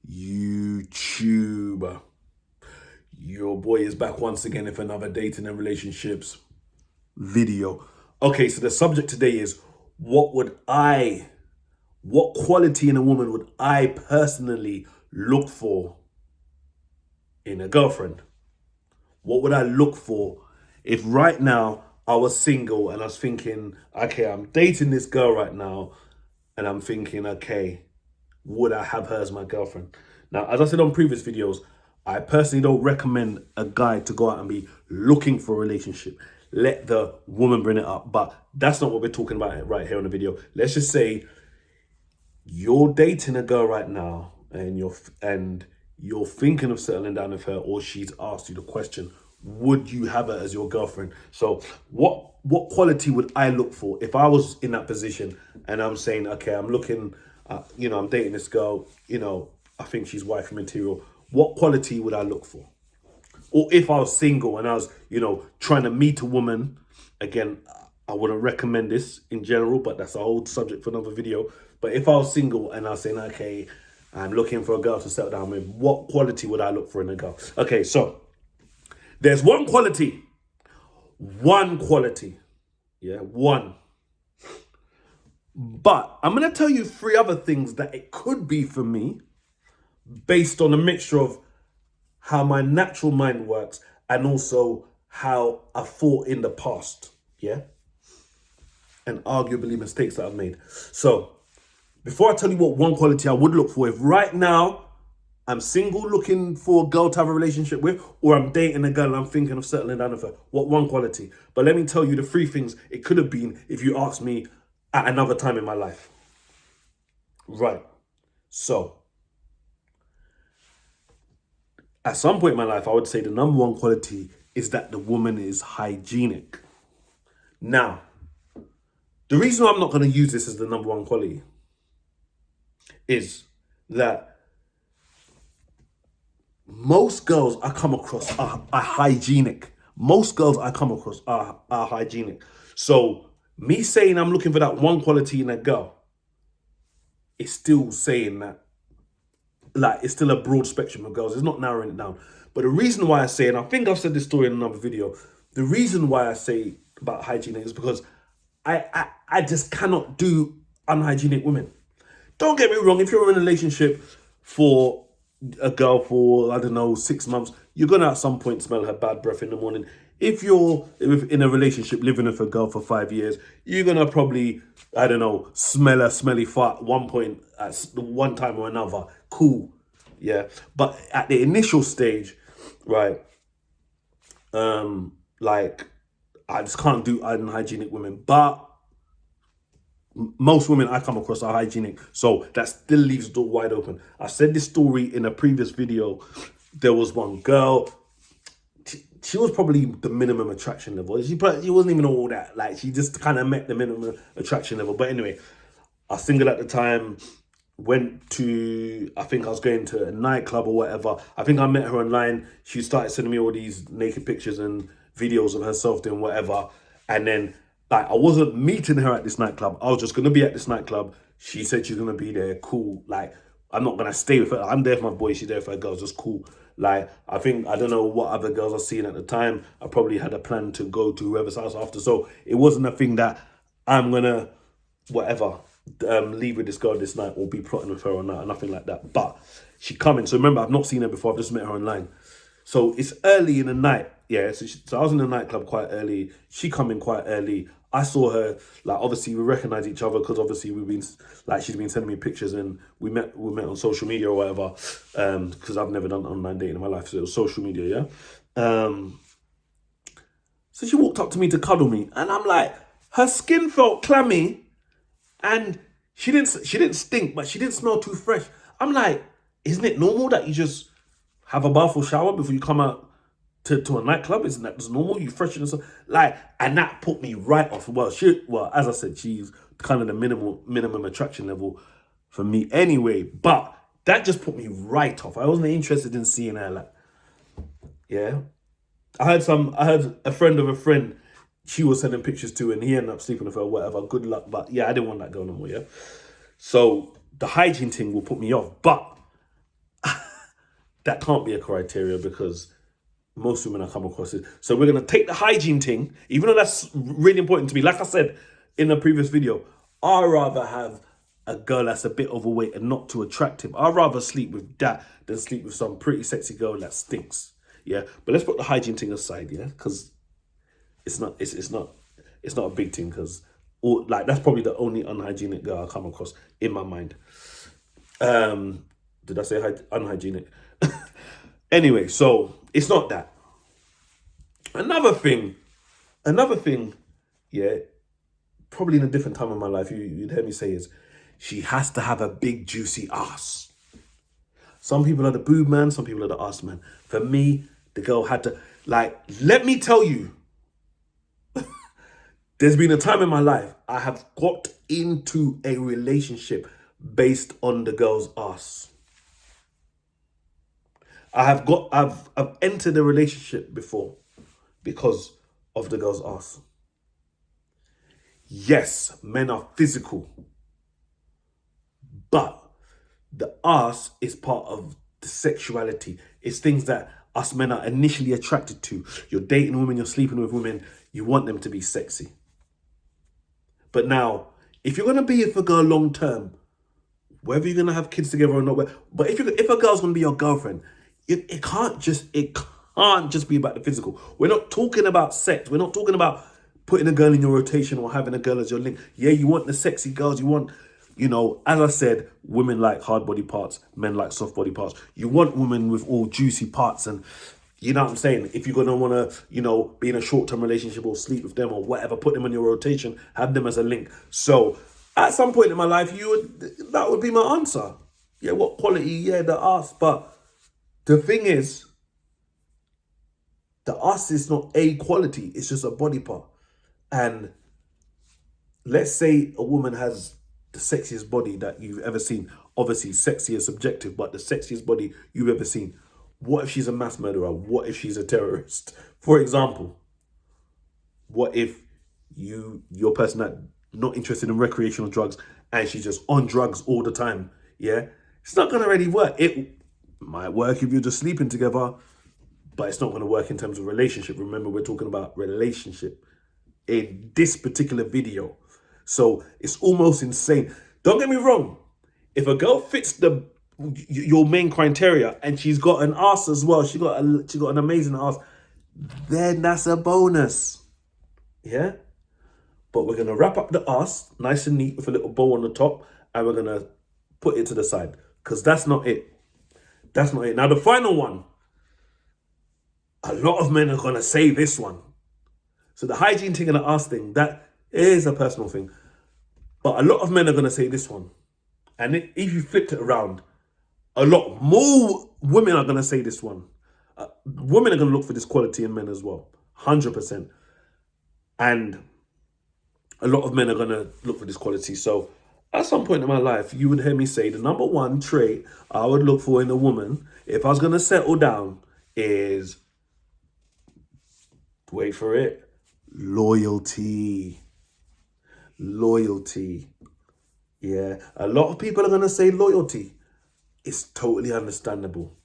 YouTube. Your boy is back once again with another dating and relationships video. Okay, so the subject today is what quality in a woman would I personally look for in a girlfriend? What would I look for if right now I was single and I was thinking, okay, I'm dating this girl right now, and I'm thinking, okay, would I have her as my girlfriend? Now, as I said on previous videos, I personally don't recommend a guy to go out and be looking for a relationship. Let the woman bring it up. But that's not what we're talking about right here on the video. Let's just say you're dating a girl right now and you're thinking of settling down with her, or she's asked you the question, would you have her as your girlfriend? So what quality would I look for if I was in that position and I'm saying, okay, I'm looking, I'm dating this girl, I think she's wifey material. What quality would I look for? Or if I was single and I was, trying to meet a woman, again, I wouldn't recommend this in general, but that's a whole subject for another video. But if I was single and I was saying, okay, I'm looking for a girl to settle down with, what quality would I look for in a girl? Okay, so there's one quality. Yeah, one. But I'm going to tell you 3 other things that it could be for me based on a mixture of how my natural mind works and also how I thought in the past, yeah? And arguably mistakes that I've made. So, before I tell you what one quality I would look for, if right now I'm single looking for a girl to have a relationship with, or I'm dating a girl and I'm thinking of settling down with her, what one quality? But let me tell you the 3 things it could have been if you asked me at another time in my life. Right. So, at some point in my life, I would say the number 1 quality is that the woman is hygienic. Now, the reason I'm not going to use this as the number 1 quality is that most girls I come across are hygienic. Most girls I come across are hygienic. So me saying I'm looking for that 1 quality in a girl, it's still saying that, like, it's still a broad spectrum of girls. It's not narrowing it down. But the reason why I say, and I think I've said this story in another video, the reason why I say about hygienic is because I just cannot do unhygienic women. Don't get me wrong, if you're in a relationship for a girl for, 6 months, you're going to at some point smell her bad breath in the morning. If you're in a relationship living with a girl for 5 years, you're going to probably, smell a smelly fart at one time or another. Cool. Yeah. But at the initial stage, right, I just can't do unhygienic women. But most women I come across are hygienic. So that still leaves the door wide open. I said this story in a previous video. There was one girl. She was probably the minimum attraction level. She wasn't even all that. Like, she just kind of met the minimum attraction level. But anyway, I was single at the time. I think I was going to a nightclub or whatever. I think I met her online. She started sending me all these naked pictures and videos of herself doing whatever. And then, I wasn't meeting her at this nightclub. I was just going to be at this nightclub. She said she's going to be there. Cool. I'm not going to stay with her. I'm there for my boy. She's there for her girls. Just cool. I don't know what other girls I was seeing at the time. I probably had a plan to go to whoever's house after. So it wasn't a thing that I'm going to, leave with this girl this night or be plotting with her or not, nothing like that. But she coming. So remember, I've not seen her before. I've just met her online. So it's early in the night. Yeah, so I was in the nightclub quite early. She come in quite early. I saw her, obviously we recognize each other because obviously she's been sending me pictures and we met on social media or whatever, because I've never done online dating in my life, so it was social media, yeah? So she walked up to me to cuddle me and I'm like, her skin felt clammy and she didn't stink, but she didn't smell too fresh. I'm like, isn't it normal that you just have a bath or shower before you come out to a nightclub? Isn't that just normal? You freshen and stuff. And that put me right off. Well, as I said, she's kind of the minimum attraction level for me anyway. But that just put me right off. I wasn't interested in seeing her. Yeah. I heard a friend of a friend, she was sending pictures to, and he ended up sleeping with her, whatever. Good luck. But yeah, I didn't want that girl no more, yeah. So the hygiene thing will put me off. But that can't be a criteria because most women I come across it. So we're gonna take the hygiene thing, even though that's really important to me. Like I said in the previous video, I rather have a girl that's a bit overweight and not too attractive. I'd rather sleep with that than sleep with some pretty sexy girl that stinks. Yeah, but let's put the hygiene thing aside. Yeah, because it's not a big thing because like that's probably the only unhygienic girl I come across in my mind. Did I say unhygienic? Anyway, so it's not that. Another thing, yeah, probably in a different time of my life, you'd hear me say is she has to have a big juicy ass. Some people are the boob man, some people are the ass man. For me, the girl had to, like, let me tell you, there's been a time in my life I have got into a relationship based on the girl's ass. I've entered a relationship before because of the girl's ass. Yes, men are physical, but the ass is part of the sexuality. It's things that us men are initially attracted to. You're dating women, you're sleeping with women, you want them to be sexy. But now, if you're gonna be with a girl long term, whether you're gonna have kids together or not, but if a girl's gonna be your girlfriend, it can't just be about the physical. We're not talking about sex. We're not talking about putting a girl in your rotation or having a girl as your link. Yeah, you want the sexy girls. You want, as I said, women like hard body parts, men like soft body parts. You want women with all juicy parts, and you know what I'm saying? If you're going to want to, be in a short-term relationship or sleep with them or whatever, put them in your rotation, have them as a link. So at some point in my life, that would be my answer. Yeah, what quality? Yeah, the ass. But the thing is, the ass is not a quality. It's just a body part. And let's say a woman has the sexiest body that you've ever seen. Obviously, sexy is subjective, but the sexiest body you've ever seen. What if she's a mass murderer? What if she's a terrorist? For example, what if you're a person that not interested in recreational drugs and she's just on drugs all the time? Yeah, it's not gonna really work. It might work if you're just sleeping together, but it's not gonna work in terms of relationship. Remember, we're talking about relationship in this particular video. So it's almost insane. Don't get me wrong. If a girl fits your main criteria and she's got an ass as well, she got an amazing ass, then that's a bonus. Yeah? But we're gonna wrap up the ass nice and neat with a little bow on the top, and we're gonna put it to the side. Because that's not it. That's not it. Now the final one. A lot of men are gonna say this one. So the hygiene thing and the ass thing, that is a personal thing. But a lot of men are gonna say this one. And if you flipped it around, a lot more women are going to say this one. Women are going to look for this quality in men as well. 100%. And a lot of men are going to look for this quality. So at some point in my life, you would hear me say the number one trait I would look for in a woman, if I was going to settle down, is, wait for it, loyalty. Loyalty. Yeah, a lot of people are going to say loyalty. It's totally understandable.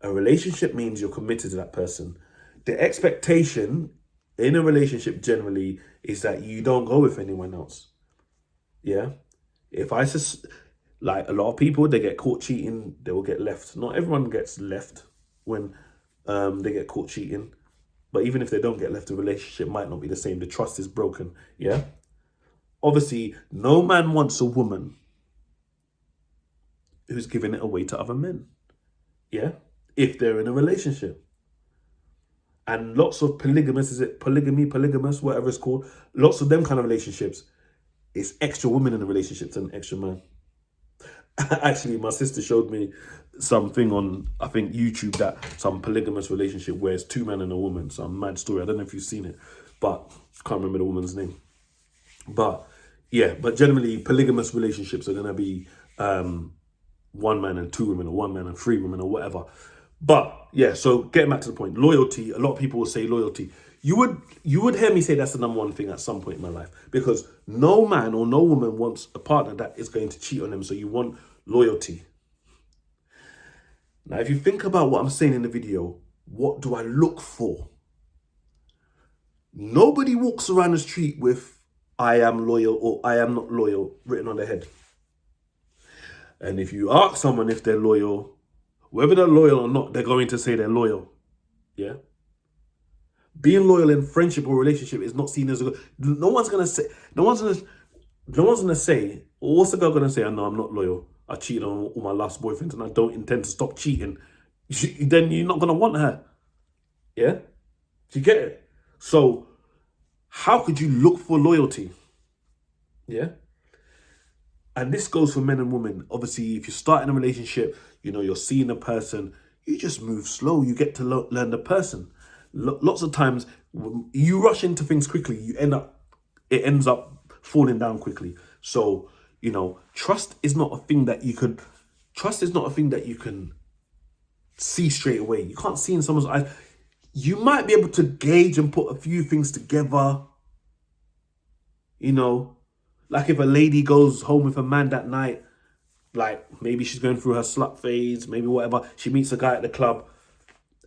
A relationship means you're committed to that person. The expectation in a relationship generally is that you don't go with anyone else. Yeah? If I just, like a lot of people, they get caught cheating, they will get left. Not everyone gets left when they get caught cheating. But even if they don't get left, the relationship might not be the same. The trust is broken. Yeah? Obviously, no man wants a woman who's giving it away to other men. Yeah? If they're in a relationship. And lots of polygamous, whatever it's called, lots of them kind of relationships, it's extra women in the relationship than extra man. Actually, my sister showed me something on, I think, YouTube, that some polygamous relationship where it's two men and a woman. Some mad story. I don't know if you've seen it, but I can't remember the woman's name. But yeah, but generally polygamous relationships are going to be one man and two women, or one man and three women, or whatever. But yeah, so getting back to the point, loyalty. A lot of people will say loyalty. You would hear me say that's the number one thing at some point in my life, because no man or no woman wants a partner that is going to cheat on them. So you want loyalty. Now, if you think about what I'm saying in the video, what do I look for? Nobody walks around the street with "I am loyal" or "I am not loyal" written on their head. And if you ask someone if they're loyal, whether they're loyal or not, they're going to say they're loyal. Yeah. Being loyal in friendship or relationship is not seen as a good. No one's gonna say. No one's gonna say. What's the girl gonna say? "I know I'm not loyal. I cheated on all my last boyfriends, and I don't intend to stop cheating." Then you're not gonna want her. Yeah. Do you get it? So, how could you look for loyalty? Yeah. And this goes for men and women. Obviously, if you're starting a relationship, you're seeing a person, you just move slow. You get to learn the person. Lots of times, you rush into things quickly. It ends up falling down quickly. So, trust is not a thing that you can see straight away. You can't see in someone's eyes. You might be able to gauge and put a few things together. Like if a lady goes home with a man that night, like maybe she's going through her slut phase, maybe whatever. She meets a guy at the club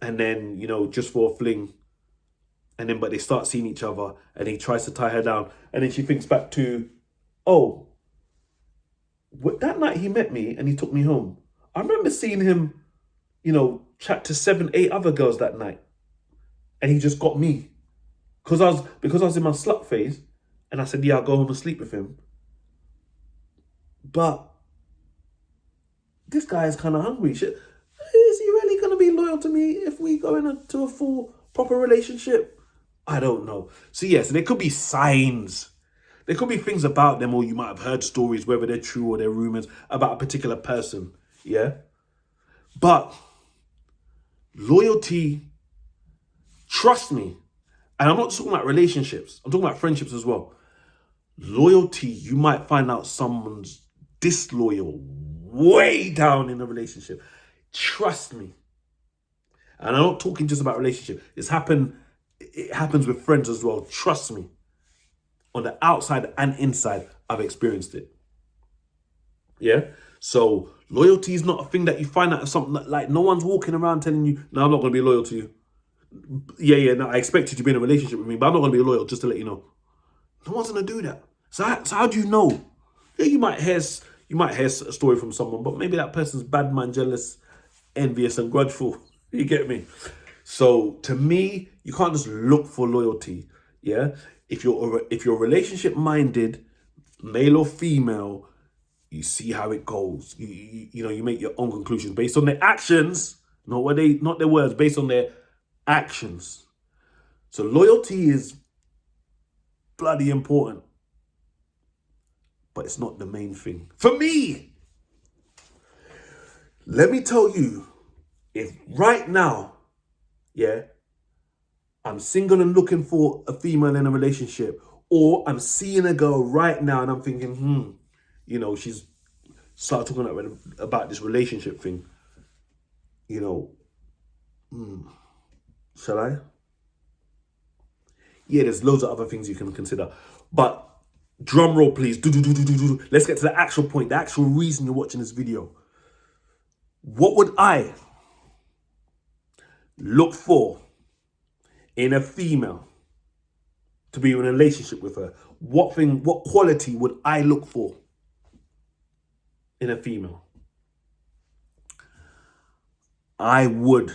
and then, just for a fling. And then, but they start seeing each other and he tries to tie her down. And then she thinks back to, oh, that night he met me and he took me home. I remember seeing him, chat to 7, 8 other girls that night. And he just got me. Because I was in my slut phase. And I said, yeah, I'll go home and sleep with him. But this guy is kind of hungry. Is he really going to be loyal to me if we go into a full, proper relationship? I don't know. So yes, there could be signs. There could be things about them, or you might have heard stories, whether they're true or they're rumors, about a particular person. Yeah? But loyalty, trust me, and I'm not talking about relationships. I'm talking about friendships as well. Loyalty, you might find out someone's disloyal way down in a relationship. Trust me. And I'm not talking just about relationship. It happens with friends as well. Trust me. On the outside and inside, I've experienced it. Yeah? So loyalty is not a thing that you find out of something like no one's walking around telling you, no, I'm not going to be loyal to you. No, I expect you to be in a relationship with me, but I'm not going to be loyal, just to let you know. No one's going to do that. So how do you know? Yeah, you might hear a story from someone, but maybe that person's bad man, jealous, envious, and grudgeful. You get me? So to me, you can't just look for loyalty. Yeah, if you're relationship minded, male or female, you see how it goes. You make your own conclusions based on their actions, not their words, based on their actions. So loyalty is bloody important, but it's not the main thing for me. Let me tell you, if right now, yeah, I'm single and looking for a female in a relationship, or I'm seeing a girl right now and I'm thinking, she's started talking about this relationship thing, shall I? Yeah, there's loads of other things you can consider. But drum roll, please. Let's get to the actual point, the actual reason you're watching this video. What would I look for in a female to be in a relationship with her? What quality would I look for in a female? I would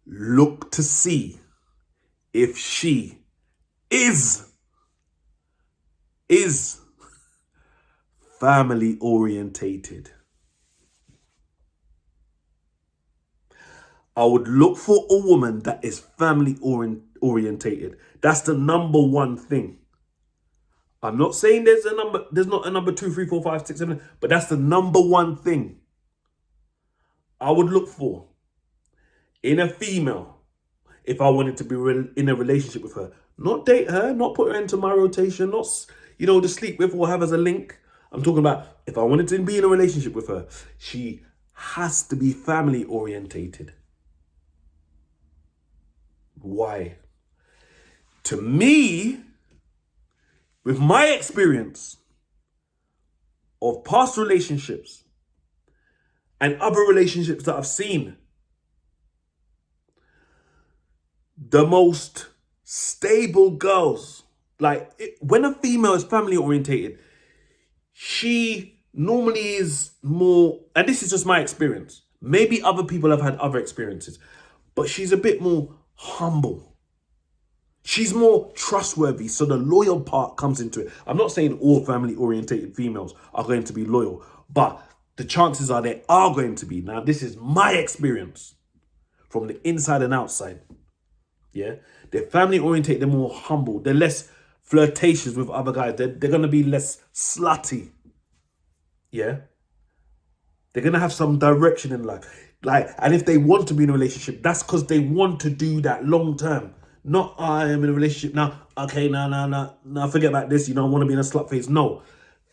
look to see if she is family orientated. I would look for a woman that is family orientated. That's the number one thing. I'm not saying there's not a number 2, 3, 4, 5, 6, 7, but that's the number one thing I would look for in a female if I wanted to be in a relationship with her. Not date her, not put her into my rotation, not, to sleep with or have as a link. I'm talking about if I wanted to be in a relationship with her, she has to be family orientated. Why? To me, with my experience of past relationships And other relationships that I've seen, the most stable girls, when a female is family orientated, she normally is more, and this is just my experience. Maybe other people have had other experiences, but she's a bit more humble. She's more trustworthy, so the loyal part comes into it. I'm not saying all family orientated females are going to be loyal, but the chances are they are going to be. Now, this is my experience from the inside and outside. Yeah, they're family orientated, they're more humble, they're less flirtatious with other guys, they're going to be less slutty. Yeah, they're going to have some direction in life. And if they want to be in a relationship, that's because they want to do that long term. Not, I am in a relationship now. Okay, no, forget about this. I want to be in a slut phase. No.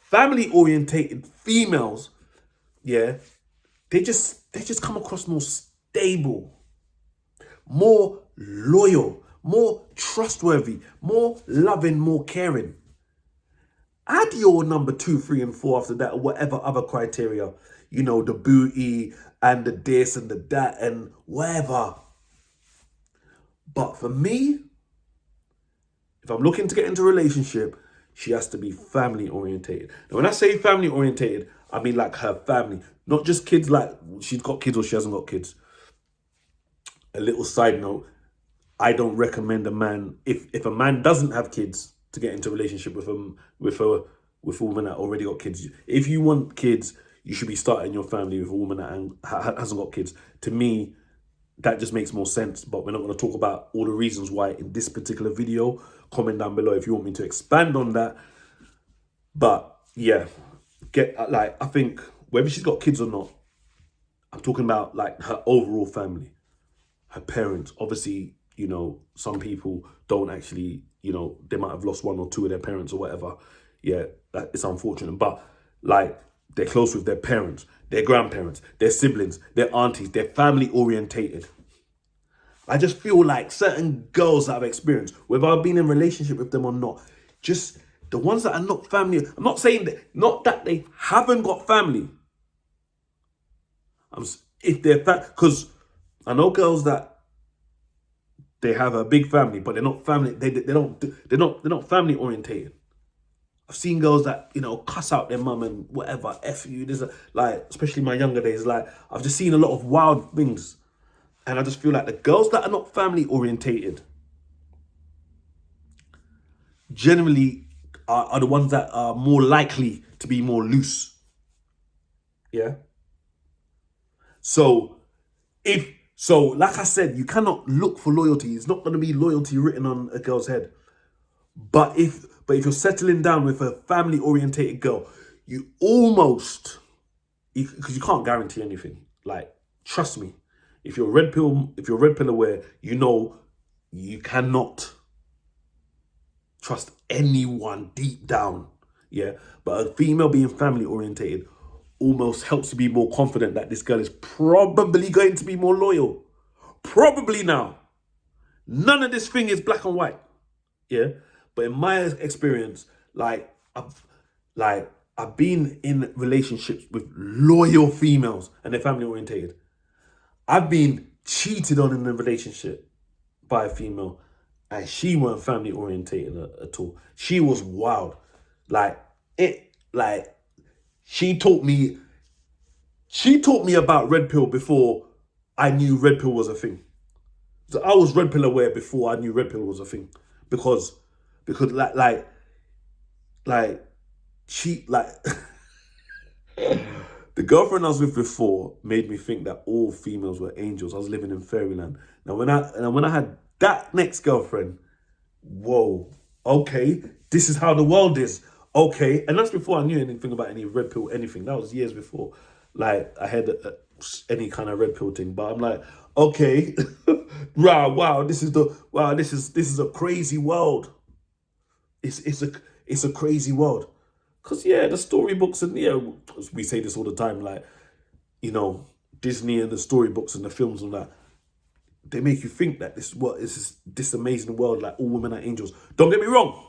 Family orientated females, yeah, they just come across more stable, more loyal, more trustworthy, more loving, more caring. Add your number 2, 3, and 4 after that, or whatever other criteria, the booty and the this and the that and whatever. But for me, if I'm looking to get into a relationship, she has to be family orientated. Now, when I say family orientated, I mean like her family, not just kids, like she's got kids or she hasn't got kids. A little side note, I don't recommend a man, if a man doesn't have kids, to get into a relationship with a woman that already got kids. If you want kids, you should be starting your family with a woman that hasn't got kids. To me, that just makes more sense. But we're not going to talk about all the reasons why in this particular video. Comment down below if you want me to expand on that. But yeah, I think whether she's got kids or not, I'm talking about like her overall family, her parents. Obviously, some people don't actually, they might have lost 1 or 2 of their parents or whatever. Yeah, it's unfortunate. But they're close with their parents, their grandparents, their siblings, their aunties, they're family orientated. I just feel like certain girls that I've experienced, whether I've been in a relationship with them or not, just the ones that are not family, I'm not saying that, not that they haven't got family. If they're because I know girls that they have a big family, but they're not family. They're not family orientated. I've seen girls that cuss out their mum and whatever. F you. There's especially my younger days. I've just seen a lot of wild things, and I just feel like the girls that are not family orientated generally are the ones that are more likely to be more loose. Yeah. So like I said, you cannot look for loyalty. It's not going to be loyalty written on a girl's head. But if you're settling down with a family orientated girl, you almost, because you can't guarantee anything. Trust me, if you're red pill aware, you cannot trust anyone deep down. Yeah. But a female being family orientated almost helps you be more confident that this girl is probably going to be more loyal. Probably now. None of this thing is black and white. Yeah. But in my experience, I've been in relationships with loyal females and they're family orientated. I've been cheated on in a relationship by a female and she weren't family orientated at all. She was wild. She taught me about red pill before I knew red pill was a thing. So I was red pill aware before I knew red pill was a thing. Because she the girlfriend I was with before made me think that all females were angels. I was living in fairyland. Now when I had that next girlfriend, whoa, okay, this is how the world is. Okay, and that's before I knew anything about any red pill, anything. That was years before, I had any kind of red pill thing. But I'm like, okay, wow, this is a crazy world. It's a crazy world, cause the storybooks and we say this all the time, Disney and the storybooks and the films and that. They make you think that this amazing world, like all women are angels. Don't get me wrong.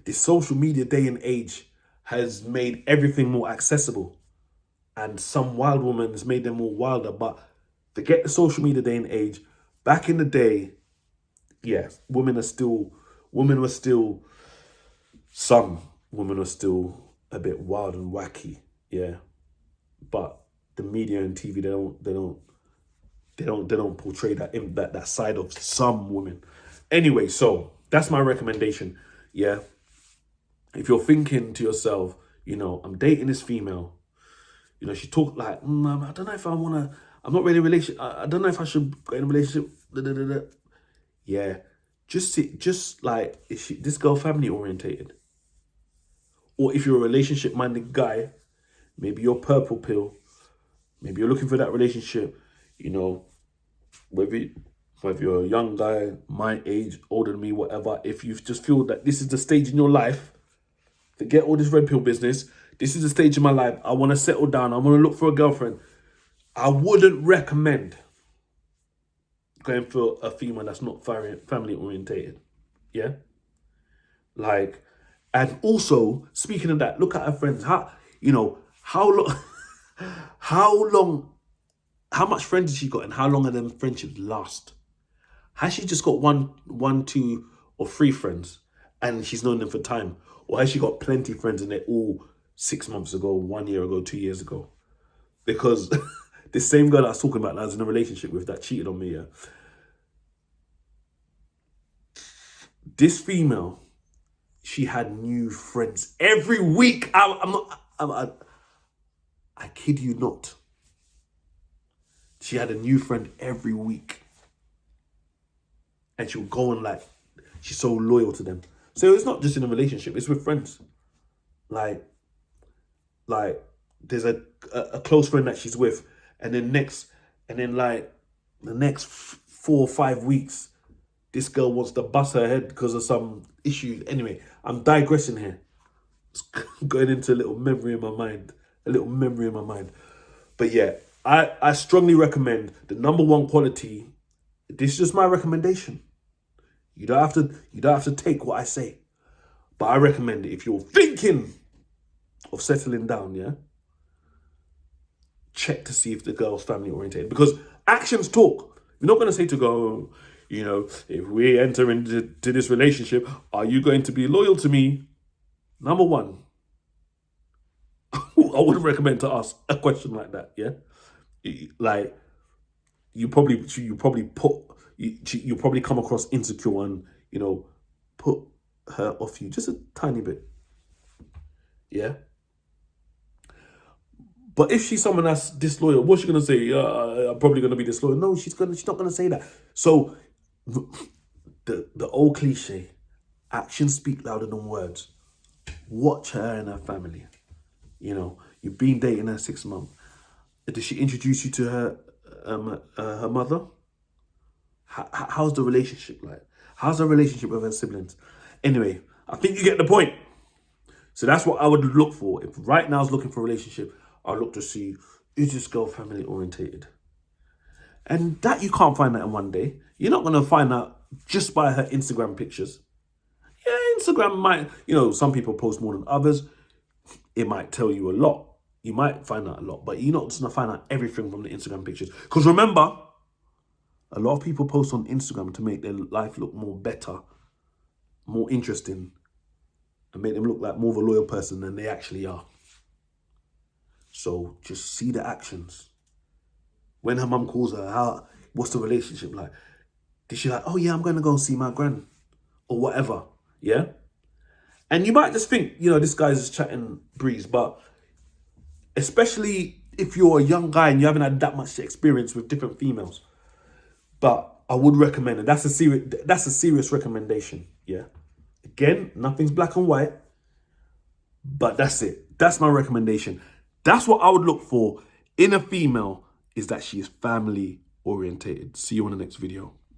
This social media day and age has made everything more accessible. and some wild woman has made them all wilder. But forget the social media day and age. Back in the day, yeah, some women were still a bit wild and wacky, yeah. But the media and TV, they don't portray that side of some women. Anyway, so that's my recommendation, yeah. If you're thinking to yourself, I'm dating this female, she talked like, I don't know if I want to, I'm not really in a relationship, I don't know if I should get in a relationship, da, da, da, da. Yeah, just like, is this girl family orientated? Or if you're a relationship minded guy, maybe you're purple pill, maybe you're looking for that relationship, whether you're a young guy, my age, older than me, whatever, if you just feel that this is the stage in your life, forget all this red pill business, this is the stage in my life, I want to settle down, I want to look for a girlfriend, I wouldn't recommend going for a female that's not family orientated. Yeah? Like, and also, speaking of that, look at her friends. How long, how much friends has she got and how long are them friendships last? Has she just got one, two, or three friends and she's known them for time? Or has she got plenty of friends and they're all 6 months ago, 1 year ago, 2 years ago? Because the same girl I was talking about that I was in a relationship with that cheated on me, yeah. This female, she had new friends every week. I kid you not. She had a new friend every week. And she would go and like, she's so loyal to them. So it's not just in a relationship, it's with friends. Like there's a close friend that she's with, and then like the next 4 or 5 weeks, this girl wants to bust her head because of some issue. Anyway, I'm digressing here. It's going into a little memory in my mind. But yeah, I strongly recommend the number one quality. This is just my recommendation. You don't have to take what I say. But I recommend it if you're thinking of settling down, yeah? Check to see if the girl's family oriented. Because actions talk. You're not going to say to go, if we enter into this relationship, are you going to be loyal to me? Number one, I wouldn't recommend to ask a question like that, yeah? Like, you probably come across insecure and, put her off you just a tiny bit, yeah? But if she's someone that's disloyal, what's she gonna say? I'm probably gonna be disloyal. No, she's not gonna say that. So the old cliche, actions speak louder than words. Watch her and her family. You've been dating her 6 months. Did she introduce you to her mother? How's the relationship like? How's the relationship with her siblings? Anyway, I think you get the point. So that's what I would look for. If right now I was looking for a relationship, I'll look to see, is this girl family orientated? And that you can't find that in one day. You're not going to find that just by her Instagram pictures. Yeah, Instagram might, some people post more than others. It might tell you a lot. You might find out a lot, but you're not just going to find out everything from the Instagram pictures. Because remember, a lot of people post on Instagram to make their life look more better, more interesting, and make them look like more of a loyal person than they actually are. So just see the actions. When her mum calls her, what's the relationship like? Is she like, oh yeah, I'm going to go see my gran? Or whatever, yeah? And you might just think, this guy's just chatting breeze, but especially if you're a young guy and you haven't had that much experience with different females. But I would recommend it. That's a serious recommendation, yeah? Again, nothing's black and white, but that's it. That's my recommendation. That's what I would look for in a female, is that she is family orientated. See you on the next video.